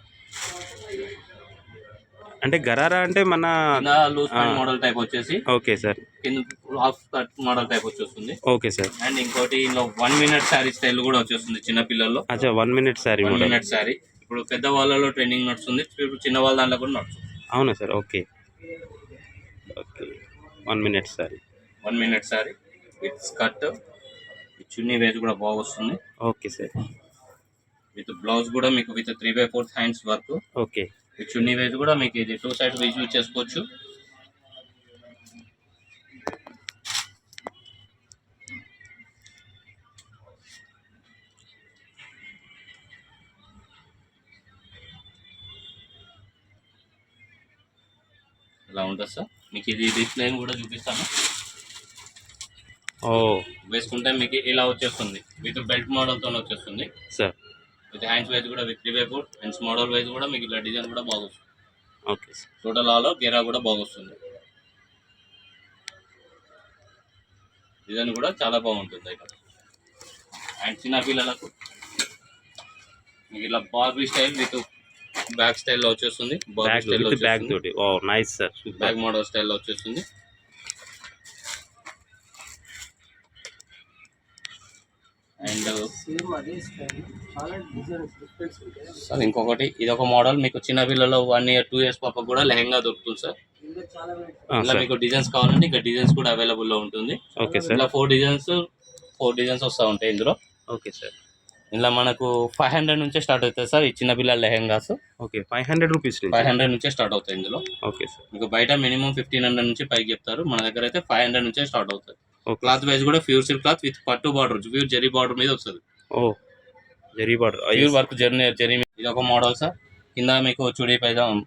అంటే గరారా అంటే మన కింద లూజ్ ప్యాంట్ మోడల్ టైప్ వచ్చేసి, ఓకే సార్. కింద హాఫ్ కట్ మోడల్ టైప్ వచ్చేస్తుంది. Okay sir. అండ్ ఇంకోటి ఇందులో 1 మినిట్ శారీ స్టైల్ కూడా వచ్చేస్తుంది చిన్న పిల్లల్లో. అచ్చా 1 మినిట్ శారీ 1 మినిట్ శారీ ఇప్పుడు పెద్ద వాళ్ళలో ట్రెండింగ్ నడుస్తుంది, ఇప్పుడు చిన్న వాళ్ళ దాంట్లో కూడా నడుస్తుంది. అవునా sir. Okay okay 1 minute sari. 1 minute sari with skirt, చున్నీ వేజ్ కూడా బాగా వస్తుంది. Okay sir. విత్ బ్లౌజ్ కూడా మీకు విత్ 3/4 హ్యాండ్స్ వర్క్. ఓకే. ఈ చున్నీ వేజ్ కూడా మీకు ఇది 2 సైడ్స్ వేజ్ యూజ్ చేసుకోవచ్చు. ఇలా ఉంటుంది సార్. మీకు ఇది డిస్ప్లేని కూడా చూపిస్తాను. ఓ వేసుకుంటే మీకు ఇలా వచ్చేస్తుంది, విత్ బెల్ట్ మోడల్తో వచ్చేస్తుంది సార్. విత్ హ్యాండ్స్ వైజ్ కూడా విత్ 3/4 హ్యాండ్స్ మోడల్ వైజ్ కూడా మీకు ఇలా డిజైన్ కూడా బాగా వస్తుంది. Okay sir. టోటల్ ఆలో గేరా కూడా బాగా వస్తుంది. డిజైన్ కూడా చాలా బాగుంటుంది ఇక్కడ. అండ్ చిన్న పిల్లలకు మీకు ఇలా బార్బీ స్టైల్ విత్ బ్యాక్ స్టైల్లో వచ్చేస్తుంది. బార్బీ స్టైల్లో బ్యాగ్ తోటి. ఓ నైస్ సార్. బ్యాక్ మోడల్ స్టైల్లో వచ్చేస్తుంది. అండ్ సేమ్ అదే స్టైల్, చాలా డిజైన్స్ డిఫరెన్స్ ఉంటాయి. సార్ ఇంకొకటి ఇది ఒక మోడల్ మీకు చిన్న పిల్లల్లో 1 ఇయర్ 2 ఇయర్స్ పాప కూడా లెహంగా దొరుకుతుంది సార్. ఇంకా చాలా ఇలా మీకు డిజైన్స్ కావాలంటే ఇంకా డిజైన్స్ కూడా అవైలబుల్లో ఉంటుంది. Okay sir. ఇలా 4 డిజైన్స్ వస్తూ ఉంటాయి ఇందులో. Okay sir. ఇలా మనకు 500 నుంచే స్టార్ట్ అవుతాయి సార్ ఈ చిన్న పిల్లల లెహంగాస్. Okay 500 rupees. 500 నుంచే స్టార్ట్ అవుతాయి ఇందులో. Okay sir. మీకు బయట మినిమం 1500 నుంచి పైకి చెప్తారు, మన దగ్గర అయితే 500 నుంచే స్టార్ట్ అవుతాయి. ఓకే. క్లాత్ వైజ్ కూడా ప్యూర్ సిల్క్ క్లాత్ విత్ పట్టు బార్డర్, ప్యూర్ జరీ బార్డర్ మీద వస్తుంది. ఓ zari border. Pure work zari. ఇది ఒక మోడల్ సార్. కింద మీకు chudi pyjama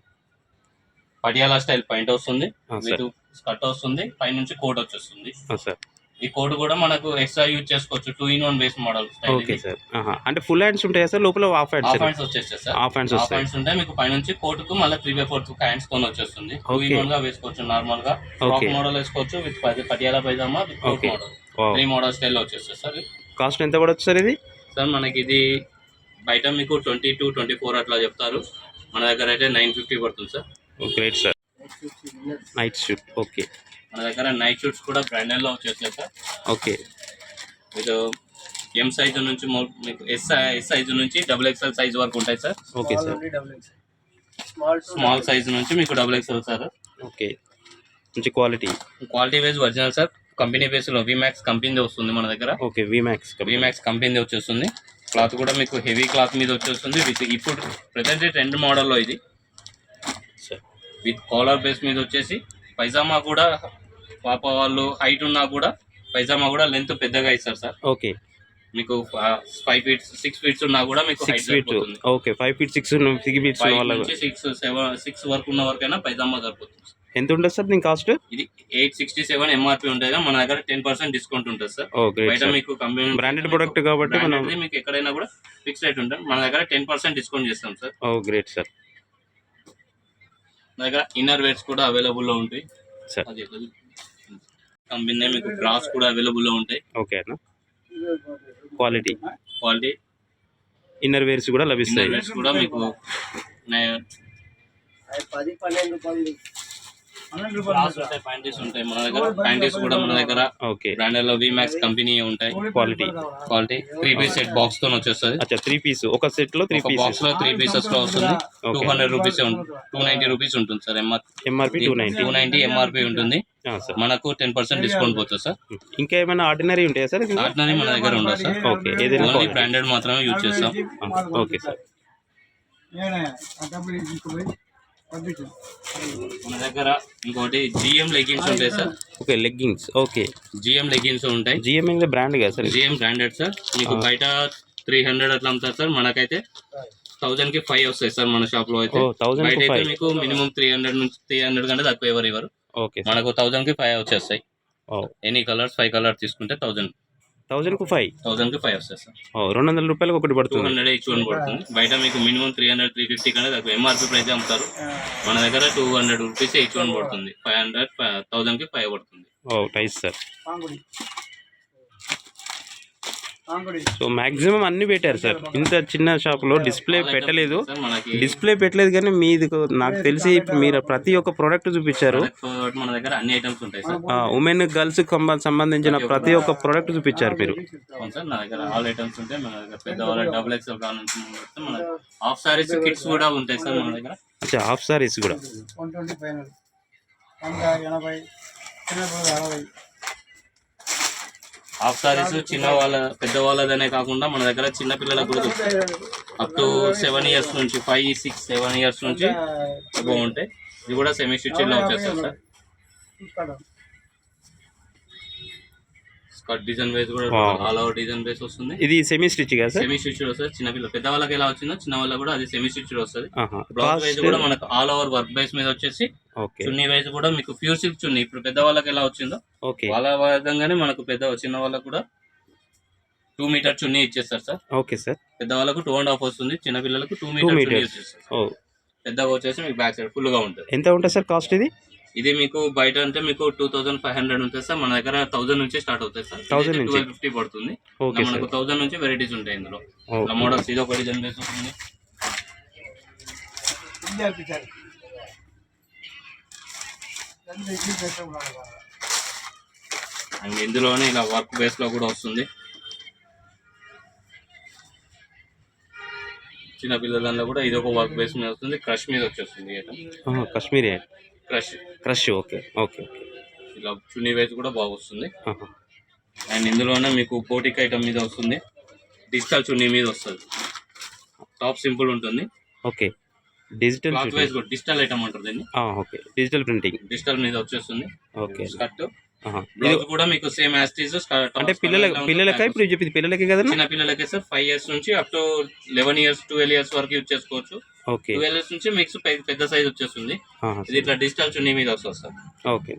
Patiala style pant వస్తుంది, విత్ స్కర్ట్ వస్తుంది, పైనుంచి కోట్ వచ్చేస్తుంది. సార్. ఈ కోట్ కూడా మనకు ఎక్స్ట్రా యూజ్ చేసుకోవచ్చు, 2-in-1 base model. Okay sir. అంటే ఫుల్ హ్యాండ్స్ ఉంటాయా సార్, లోపల హాఫ్ హ్యాండ్స్ వచ్చేస్తాయి సార్. హాఫ్ హ్యాండ్స్ వస్తాయి. హ్యాండ్స్ ఉంటాయి మీకు పైనుంచి కోట్ కు మళ్ళీ 3/4 హ్యాండ్స్ తో వచ్చేస్తుంది. 2-in-1 గా వేసుకోవచ్చు, నార్మల్ గా ఫ్రాక్ మోడల్ వేసుకోవచ్చు, with Patiala pyjama with coat model. 3 model స్టైల్లో వచ్చేస్తుంది సార్. కాస్ట్ ఎంత పడవచ్చు సార్ ఇది? సార్ మనకి ఇది బయట మీకు 22-24 అట్లా చెప్తారు, మన దగ్గర అయితే 950 పడుతుంది sir. Great sir. Night shoot. Okay. మన దగ్గర నైట్ షూట్స్ కూడా బ్రాండెడ్ లో వచ్చేస్తాయి సార్. ఓకే. మీరు ఎం సైజు నుంచి మీకు ఎస్ సైజు నుంచి XXL సైజు వరకు ఉంటాయి sir. Okay sir. Small size నుంచి మీకు XXL సార్. ఓకే. మంచి quality wise original sir. Company base లో విమాక్స్ కంపెనీ వస్తుంది మన దగ్గర. ఓకే. విమాక్స్ కంపెనీ వచ్చేస్తుంది. క్లాత్ కూడా మీకు హెవీ క్లాత్ మీద వచ్చేస్తుంది, విత్ ఇప్పుడు ప్రజెంట్ ట్రెండ్ మోడల్లో ఇది విత్ కాలర్ బేస్ మీద వచ్చేసి. పైజామా కూడా పాప వాళ్ళు హైట్ ఉన్నా కూడా పైజామా కూడా లెంత్ పెద్దగా ఇస్తారు సార్. ఓకే. మీకు 5 feet 6 feet ఉన్నా కూడా మీకు 6 feet. ఓకే. 5 feet 6 feet 6 వరకు ఉన్న వరకైనా పైజామా సరిపోతుంది. ఎంత ఉంటుంది సార్ దీని కాస్ట్? ఇది 867 MRP ఉంటుంది, మన దగ్గర 10% డిస్కౌంట్ ఉంటుంది సార్. బయట మీకు కంపెనీ బ్రాండెడ్ ప్రొడక్ట్ కాబట్టి మీకు ఎక్కడైనా కూడా ఫిక్స్ రేట్ ఉంటుంది, మన దగ్గర 10% డిస్కౌంట్ చేస్తాం సార్. ఓ గ్రేట్ సార్. మన దగ్గర ఇన్నర్ వేర్స్ కూడా అవైలబుల్లో ఉంటాయి సార్. అది కంపెనీ మీకు బ్రాస్ కూడా అవైలబుల్లో ఉంటాయి. ఓకేనా. క్వాలిటీ ఇన్నర్ వేర్స్ కూడా లభిస్తాయి. ఇన్నర్ వేర్స్ కూడా మీకు 10-12 రూపాయలు ప్యాంటీస్ ఉంటాయి మన దగ్గర. ప్యాంటీస్ కూడా మన దగ్గర బ్రాండెడ్ లో విమాక్స్ కంపెనీ ఉంటాయి. క్వాలిటీ 3 piece సెట్ బాక్స్ తో వచ్చేస్తుంది. 3 పీస్ ఒక సెట్ లో 3 బాక్స్ లో 3 pieces లో వస్తుంది. 200 రూపీస్ 290 రూపీస్ ఉంటుంది సార్. ఎంఆర్పి 290 ఎంఆర్పి ఉంటుంది. మనకు 10% డిస్కౌంట్ పోతుంది సార్. ఇంకా ఏమైనా ఆర్డినరీ ఉంటాయా సార్? ఆర్డినరీ మన దగ్గర ఉండదు సార్. ఓకే. ఓన్లీ బ్రాండెడ్ మాత్రమే యూజ్ చేస్తాం. Okay sir. మన దగ్గర ఇంకోటి GM లెగ్గిన్స్ ఉంటాయి sir. Okay. Leggings. Okay. GM leggings ఉంటాయి. GM అంటే బ్రాండ్ కదా సార్? GM branded sir. మీకు బయట 300 అట్లా అమ్ముతారు సార్, మనకైతే 1000 కి 5 వస్తాయి సార్ మన షాప్ లో అయితే. బయట అయితే మీకు మినిమం 300 కంటే తక్కువ ఎవరు. ఓకే. మనకు 1000 కి 5 వచ్చేస్తాయి. ఎనీ కలర్స్ 5 కలర్స్ తీసుకుంటే 1000. 1000కు 5. 1000కి 5 వస్తాయి సార్. 200 రూపాయలకు ఒకటి పడుతుంది. 200 ఈచ్ వన్ పడుతుంది. బయట మీకు మినిమం 300 350 కన్నా తక్కువ ఎంఆర్పి ప్రైస్ అమ్ముతారు. మన దగ్గర 200 రూపీస్ ఈచ్ వన్ పడుతుంది. 500 1000కి 5 పడుతుంది. Nice sir. సో మ్యాక్సిమం అన్ని పెట్టారు సార్. ఇంత చిన్న షాప్లో డిస్ప్లే పెట్టలేదు, కానీ మీది నాకు తెలిసి ఇప్పుడు మీరు ప్రతి ఒక్క ప్రోడక్ట్ చూపించారు. మన దగ్గర అన్ని ఐటమ్స్ ఉంటాయి సార్. ఉమెన్ గర్ల్స్ సంబంధించిన ప్రతి ఒక్క ప్రోడక్ట్ చూపించారు మీరు. అవును సార్, నా దగ్గర ఆల్ ఐటమ్స్ ఉంటాయి. మన దగ్గర పెద్దవాళ్ళ డబుల్ ఎక్స్ఎల్ కావాలంటే మన హాఫ్ సారీస్ కిట్స్ కూడా ఉంటాయి సార్ మన దగ్గర. హాఫ్ సారీస్ కూడా హాఫ్ సారీస్ చిన్న వాళ్ళ పెద్ద వాళ్ళదనే కాకుండా మన దగ్గర చిన్న పిల్లలకు కూడా దొరుకుతాయి. అప్ టు 7 ఇయర్స్ నుంచి 5, 6, 7 ఇయర్స్ నుంచి బాగుంటాయి. ఇది కూడా సెమీ స్టిచ్లో వచ్చేస్తుంది సార్. స్కర్ట్ డిజైన్ బేస్ కూడా ఆల్ ఓవర్ డిజైన్ బేస్ వస్తుంది. ఇది సెమీ స్టిచ్ కదా సార్? సెమీ స్టిచ్ వస్తుంది. చిన్న పిల్లలు పెద్ద వాళ్ళకి ఎలా వచ్చిందో చిన్న వాళ్ళకి కూడా అది సెమీ స్టిచ్ వస్తుంది. బ్లౌజ్ వైజ్ కూడా మనకు ఆల్ ఓవర్ వర్క్ బేస్ మీద వచ్చేసి చున్నీ వైజ్ కూడా మీకు ప్యూర్ సిల్క్ చున్నీ ఇప్పుడు పెద్ద వాళ్ళకి ఎలా వచ్చిందో వాళ్ళ విధంగానే మనకు చిన్న వాళ్ళకు కూడా 2 మీటర్ చున్నీ ఇచ్చేస్తారు సార్. Okay sir. పెద్ద వాళ్ళకు 2.5 వస్తుంది, చిన్న పిల్లలకు 2 మీటర్ ఇచ్చేస్తారు. పెద్దగా వచ్చేసి మీకు బ్యాక్ సైడ్ ఫుల్ గా ఉంటుంది. ఎంత ఉంటుంది సార్ కాస్ట్ ఇది? ఇది మీకు బయట అంటే మీకు 2500 ఉంటుంది సార్. మన దగ్గర 1000 నుంచి స్టార్ట్ అవుతాయి సార్. 1250 పడుతుంది. మనకు 1000 నుంచి వెరైటీస్ ఉంటాయి ఇందులో. మోడల్స్ ఇది ఒక డిజైన్ బేస్ ఉంటుంది. అండ్ ఇందులోనే ఇలా వర్క్ బేస్ లో కూడా వస్తుంది. చిన్న పిల్లల కూడా ఇది ఒక వర్క్ బేస్ మీద వస్తుంది. క్రష్ మీద వచ్చేస్తుంది. Kashmiri crush okay. ఇలా చున్నీ వేసి కూడా బాగా వస్తుంది. అండ్ ఇందులోనే మీకు పోటిక్ ఐటమ్ మీద వస్తుంది. డిజిటల్ చున్నీ మీద వస్తుంది. టాప్ సింపుల్ ఉంటుంది. ఓకే. డిజిటల్ వైజ్ కూడా డిజిటల్ ఐటమ్ అంటారు దీన్ని. ఓకే. డిజిటల్ ప్రింటింగ్ డిజిటల్ మీద వచ్చేస్తుంది. ఓకే. స్కర్ట్ బ్లౌజ్ కూడా మీకు సేమ్ యాజ్ ఇట్ ఈజ్. అంటే పిల్లలకి ఇప్పుడు చెప్పింది పిల్లలకి కదా? చిన్న పిల్లలకి సార్ 5 ఇయర్స్ నుంచి అప్ టు 11 ఇయర్స్ 12 ఇయర్స్ వరకు యూజ్ చేసుకోవచ్చు. 12 ఇయర్స్ నుంచి మిక్స్ పెద్ద సైజ్ వచ్చేస్తుంది. ఇది ఇట్లా డిజిటల్ చున్నీ మీద వస్తుంది సార్. ఓకే.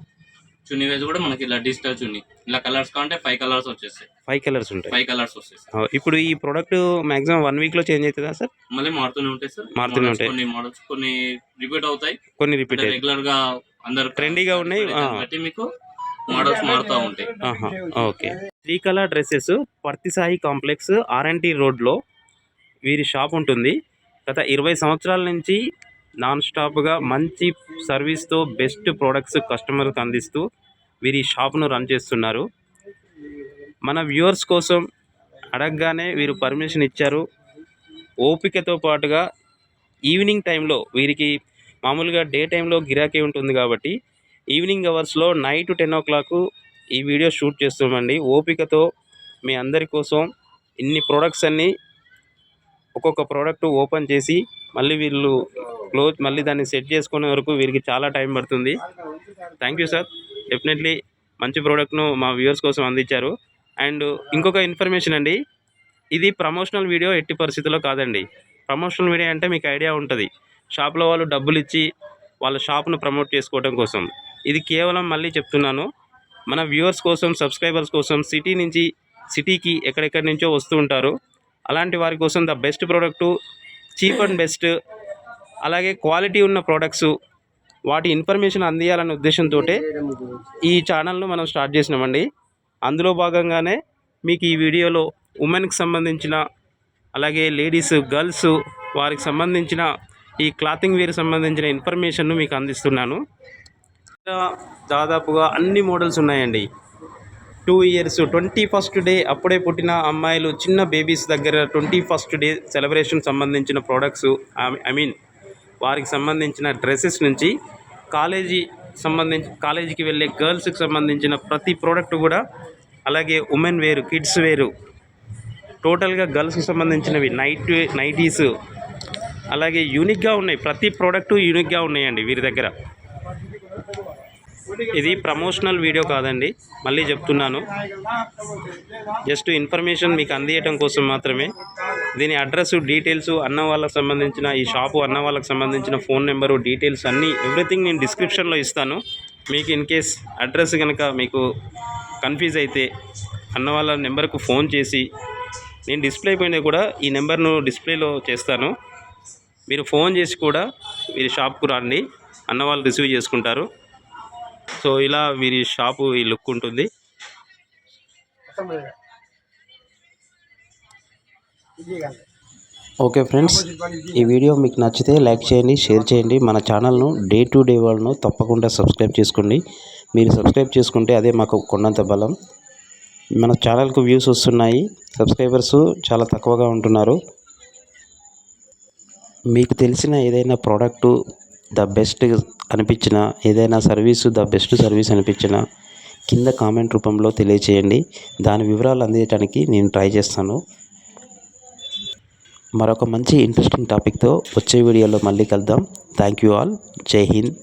చున్నీ వేసి కూడా మనకి ఇలా డిజిటల్ చున్నీ ఇలా కలర్స్ కావాలంటే 5 కలర్స్ వచ్చేస్తాయి. 5 కలర్స్ ఉంటాయి. 5 కలర్స్ వస్తాయి. ఇప్పుడు ఈ ప్రోడక్ట్ మాక్సిమం 1 వీక్ లో చేంజ్ అవుతుందా సార్? మళ్ళీ మారుతూనే ఉంటాయి సార్. కొన్ని మోడల్స్ కొన్ని రిపీట్ అవుతాయి, కొన్ని రిపీట్ రెగ్యులర్ గా అందరు ట్రెండీగా ఉన్నాయి. బట్టి మీకు మోడల్స్ మారుతూ ఉంటాయి. Okay. Srikala dresses Parthisai complex R&T రోడ్లో వీరి షాప్ ఉంటుంది. గత 20 సంవత్సరాల నుంచి నాన్ స్టాప్గా మంచి సర్వీస్తో బెస్ట్ ప్రోడక్ట్స్ కస్టమర్కి అందిస్తూ వీరి షాప్ను రన్ చేస్తున్నారు. మన వ్యూవర్స్ కోసం అడగగానే వీరు పర్మిషన్ ఇచ్చారు. ఓపికతో పాటుగా ఈవినింగ్ టైంలో వీరికి మామూలుగా డే టైంలో గిరాకీ ఉంటుంది కాబట్టి ఈవినింగ్ అవర్స్లో నైట్ 10 o'clock ఈ వీడియో షూట్ చేస్తామండి. ఓపికతో మీ అందరి కోసం ఇన్ని ప్రోడక్ట్స్ అన్నీ ఒక్కొక్క ప్రోడక్ట్ ఓపెన్ చేసి మళ్ళీ వీళ్ళు మళ్ళీ దాన్ని సెట్ చేసుకునే వరకు వీరికి చాలా టైం పడుతుంది. Thank you sir. డెఫినెట్లీ మంచి ప్రోడక్ట్ను మా వ్యూవర్స్ కోసం అందించారు. అండ్ ఇంకొక ఇన్ఫర్మేషన్ అండి, ఇది ప్రమోషనల్ వీడియో ఎట్టి పరిస్థితుల్లో కాదండి. ప్రమోషనల్ వీడియో అంటే మీకు ఐడియా ఉంటుంది, షాప్లో వాళ్ళు డబ్బులు ఇచ్చి వాళ్ళ షాప్ను ప్రమోట్ చేసుకోవడం కోసం. ఇది కేవలం మళ్ళీ చెప్తున్నాను, మన వ్యూవర్స్ కోసం, సబ్స్క్రైబర్స్ కోసం, సిటీకి ఎక్కడెక్కడి నుంచో వస్తూ ఉంటారు. అలాంటి వారి కోసం the best product, cheap and best, అలాగే క్వాలిటీ ఉన్న ప్రోడక్ట్స్, వాటి ఇన్ఫర్మేషన్ అందియాలనే ఉద్దేశంతో ఈ ఛానల్ను మనం స్టార్ట్ చేసినామండి. అందులో భాగంగానే మీకు ఈ వీడియోలో ఉమెన్కి సంబంధించిన, అలాగే లేడీస్, గర్ల్స్ వారికి సంబంధించిన ఈ క్లాతింగ్ వేర్ సంబంధించిన ఇన్ఫర్మేషన్ను మీకు అందిస్తున్నాను. దాదాపుగా అన్ని మోడల్స్ ఉన్నాయండి. 2 years 21st డే అప్పుడే పుట్టిన అమ్మాయిలు, చిన్న బేబీస్ దగ్గర 21st డే సెలబ్రేషన్ సంబంధించిన ప్రోడక్ట్స్, వారికి సంబంధించిన డ్రెస్సెస్ నుంచి కాలేజీకి వెళ్ళే గర్ల్స్కి సంబంధించిన ప్రతి ప్రోడక్ట్ కూడా, అలాగే ఉమెన్ వేరు, కిడ్స్ వేరు, టోటల్గా గర్ల్స్కి సంబంధించినవి నైటీస్, అలాగే యూనిక్గా ఉన్నాయి. ప్రతి ప్రోడక్టు యూనిక్గా ఉన్నాయండి వీరి దగ్గర. ఇది ప్రమోషనల్ వీడియో కాదండి, మళ్ళీ చెప్తున్నాను, జస్ట్ ఇన్ఫర్మేషన్ మీకు అందించడం కోసం మాత్రమే. దీని అడ్రస్, డీటెయిల్స్, అన్న వాళ్ళకి సంబంధించిన ఈ షాపు, అన్న వాళ్ళకి సంబంధించిన ఫోన్ నెంబరు, డీటెయిల్స్ అన్నీ ఎవ్రీథింగ్ నేను డిస్క్రిప్షన్లో ఇస్తాను. మీకు ఇన్ కేస్ అడ్రస్ కనుక మీకు కన్ఫ్యూజ్ అయితే అన్న వాళ్ళ నెంబర్కు ఫోన్ చేసి, నేను డిస్ప్లే పైన కూడా ఈ నెంబర్ను డిస్ప్లేలో చేస్తాను, మీరు ఫోన్ చేసి కూడా వీరి షాప్కు రండి, అన్న వాళ్ళు రిసీవ్ చేసుకుంటారు. సో ఇలా వీరి షాపు ఈ లుక్ ఉంటుంది. ఓకే ఫ్రెండ్స్, ఈ వీడియో మీకు నచ్చితే లైక్ చేయండి, షేర్ చేయండి. మన ఛానల్ను డే టు డే వాళ్ళను తప్పకుండా సబ్స్క్రైబ్ చేసుకోండి. మీరు సబ్స్క్రైబ్ చేసుకుంటే అదే మాకు కొండంత బలం. మన ఛానల్కు వ్యూస్ వస్తున్నాయి, సబ్స్క్రైబర్స్ చాలా తక్కువగా ఉంటున్నారు. మీకు తెలిసిన ఏదైనా ప్రోడక్టు ద బెస్ట్ అనిపించిన, ఏదైనా సర్వీసు ద బెస్ట్ సర్వీస్ అనిపించిన కింద కామెంట్ రూపంలో తెలియచేయండి. దాని వివరాలు అందించడానికి నేను ట్రై చేస్తాను. మరొక మంచి ఇంట్రెస్టింగ్ టాపిక్తో వచ్చే వీడియోలో మళ్ళీ కలుద్దాం. Thank you all. జై హింద్.